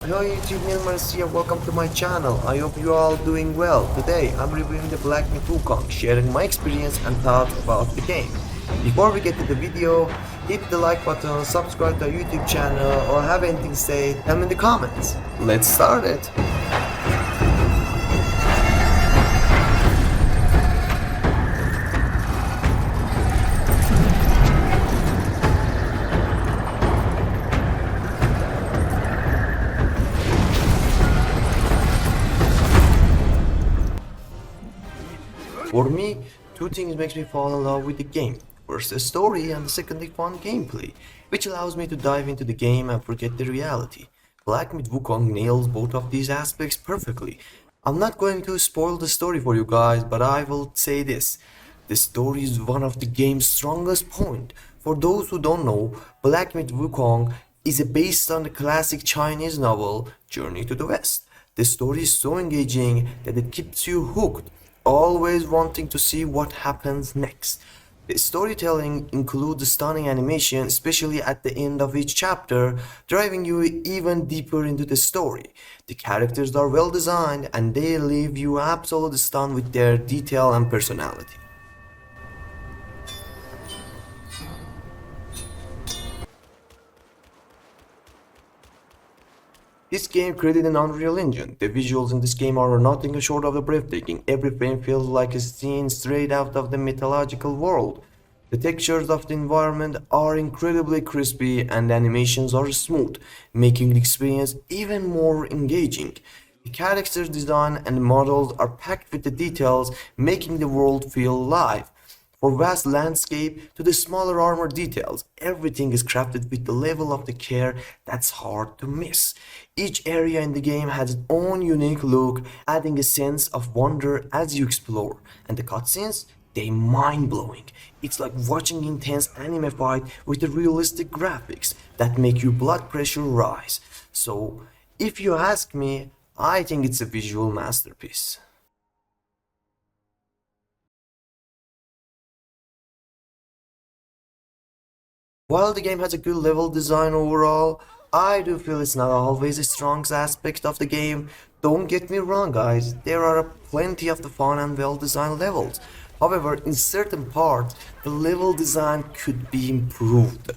Hello YouTube, Nilmars here, welcome to my channel. I hope you are all doing well. Today I'm reviewing the blackmyth Wukong, sharing my experience and thoughts about the game. Before we get to the video, hit the like button, subscribe to our YouTube channel, or have anything to say, tell me in the comments. Let's start it! For me, two things makes me fall in love with the game. First, the story, and the second, the fun gameplay, which allows me to dive into the game and forget the reality. blackmyth Wukong nails both of these aspects perfectly. I'm not going to spoil the story for you guys, but I will say this. The story is one of the game's strongest points. For those who don't know, blackmyth Wukong is based on the classic Chinese novel Journey to the West. The story is so engaging that it keeps you hooked, always wanting to see what happens next. The storytelling includes stunning animation, especially at the end of each chapter, driving you even deeper into the story. The characters are well designed and they leave you absolutely stunned with their detail and personality. This game created an Unreal Engine. The visuals in this game are nothing short of breathtaking. Every frame feels like a scene straight out of the mythological world. The textures of the environment are incredibly crispy and the animations are smooth, making the experience even more engaging. The character design and models are packed with the details, making the world feel alive. For vast landscape to the smaller armor details, everything is crafted with the level of the care that's hard to miss. Each area in the game has its own unique look, adding a sense of wonder as you explore. And the cutscenes? They're mind-blowing. It's like watching intense anime fight with the realistic graphics that make your blood pressure rise. So, if you ask me, I think it's a visual masterpiece. While the game has a good level design overall, I do feel it's not always the strongest aspect of the game. Don't get me wrong guys, there are plenty of the fun and well designed levels. However, in certain parts, the level design could be improved.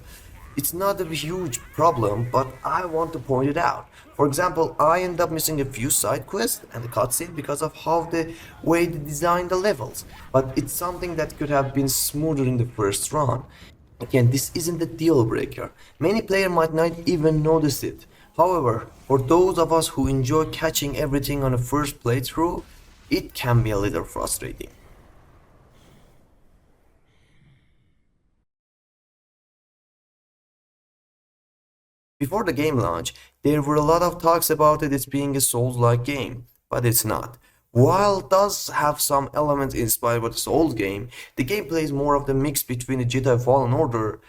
It's not a huge problem, but I want to point it out. For example, I end up missing a few side quests and the cutscene because of how the way they designed the levels. But it's something that could have been smoother in the first run. Again, this isn't a deal breaker. Many players might not even notice it. However, for those of us who enjoy catching everything on a first playthrough, it can be a little frustrating. Before the game launch, there were a lot of talks about it being a Souls-like game, but it's not. While it does have some elements inspired by the Souls game, the gameplay is more of the mix between the Jedi Fallen Order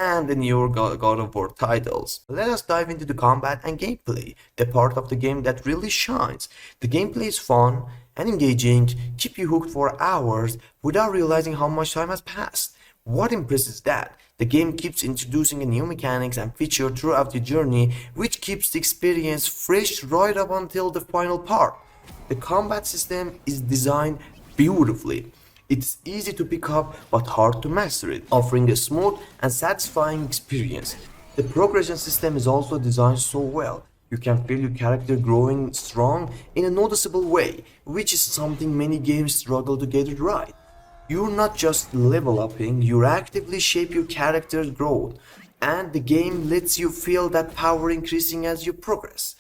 and the newer God of War titles. Let us dive into the combat and gameplay, the part of the game that really shines. The gameplay is fun and engaging, keep you hooked for hours without realizing how much time has passed. What impresses that? The game keeps introducing new mechanics and features throughout the journey, which keeps the experience fresh right up until the final part. The combat system is designed beautifully. It's easy to pick up but hard to master it, offering a smooth and satisfying experience. The progression system is also designed so well. You can feel your character growing strong in a noticeable way, which is something many games struggle to get it right. You're not just level upping, you actively shape your character's growth, and the game lets you feel that power increasing as you progress.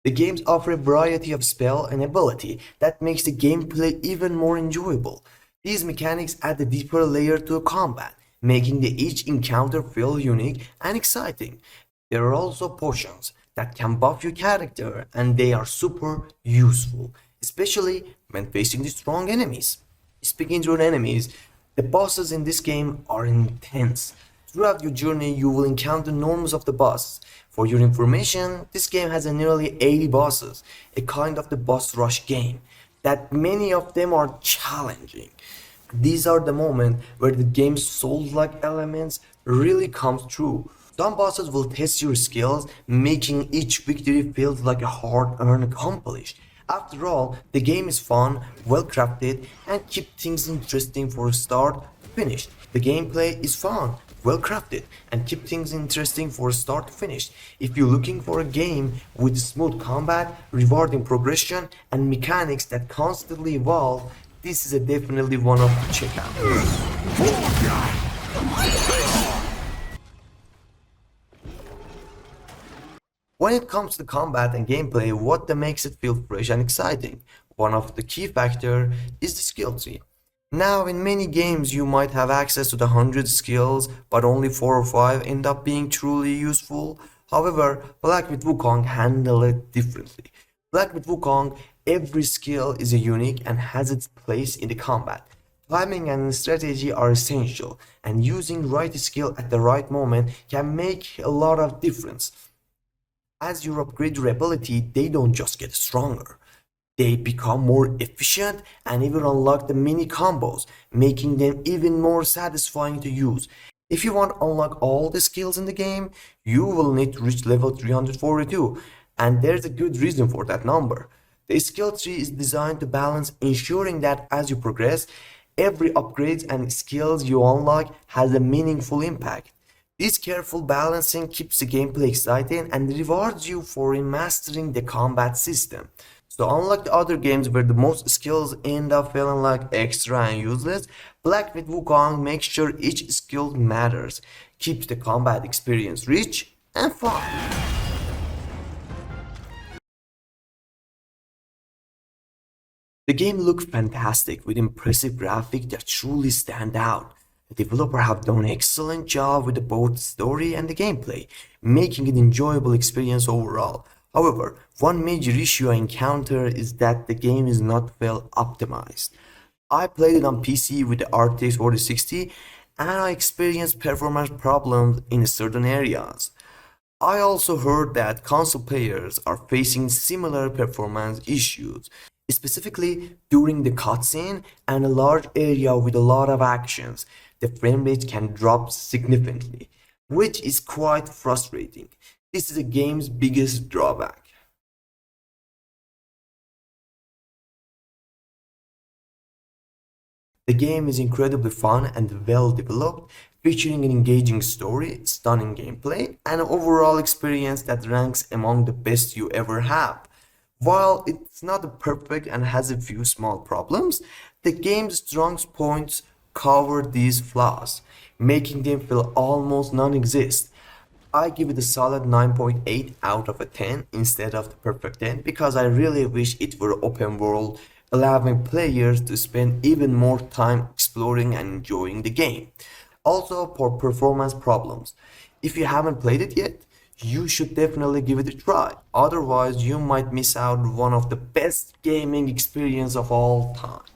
The games offer a variety of spell and ability that makes the gameplay even more enjoyable. These mechanics add a deeper layer to a combat, making each encounter feel unique and exciting. There are also potions that can buff your character and they are super useful, especially when facing the strong enemies. Speaking to enemies, the bosses in this game are intense. Throughout your journey, you will encounter norms of the boss. For your information, this game has nearly 80 bosses, a kind of the boss rush game, that many of them are challenging. These are the moments where the game's souls-like elements really comes through. Some bosses will test your skills, making each victory feel like a hard-earned accomplishment. After all, the game is fun, well crafted, and keep things interesting from start to finish. The gameplay is fun, well crafted, and keep things interesting from start to finish. If you're looking for a game with smooth combat, rewarding progression, and mechanics that constantly evolve, this is definitely one of the check out. When it comes to combat and gameplay, what makes it feel fresh and exciting? One of the key factors is the skill tree. Now, in many games, you might have access to the 100 skills, but only 4 or 5 end up being truly useful. However, blackmyth Wukong handle it differently. Blackmyth Wukong, every skill is unique and has its place in the combat. Timing and strategy are essential, and using right skill at the right moment can make a lot of difference. As you upgrade your ability, they don't just get stronger. They become more efficient and even unlock the mini combos, making them even more satisfying to use. If you want to unlock all the skills in the game, you will need to reach level 342, and there's a good reason for that number. The skill tree is designed to balance, ensuring that as you progress, every upgrade and skills you unlock has a meaningful impact. This careful balancing keeps the gameplay exciting and rewards you for mastering the combat system. So unlike the other games where the most skills end up feeling like extra and useless, blackmyth Wukong makes sure each skill matters, keeps the combat experience rich and fun. The game looks fantastic with impressive graphics that truly stand out. The developer have done an excellent job with both the story and the gameplay, making it an enjoyable experience overall. However, one major issue I encounter is that the game is not well optimized. I played it on PC with the RTX 4060 and I experienced performance problems in certain areas. I also heard that console players are facing similar performance issues, specifically during the cutscene and a large area with a lot of actions. The frame rate can drop significantly, which is quite frustrating. This is the game's biggest drawback. The game is incredibly fun and well developed, featuring an engaging story, stunning gameplay, and an overall experience that ranks among the best you ever have. While it's not perfect and has a few small problems, the game's strong points cover these flaws, making them feel almost non-existent. I give it a solid 9.8 out of a 10 instead of the perfect 10 because I really wish it were open world, allowing players to spend even more time exploring and enjoying the game. Also, for performance problems, if you haven't played it yet, you should definitely give it a try. Otherwise, you might miss out on one of the best gaming experience of all time.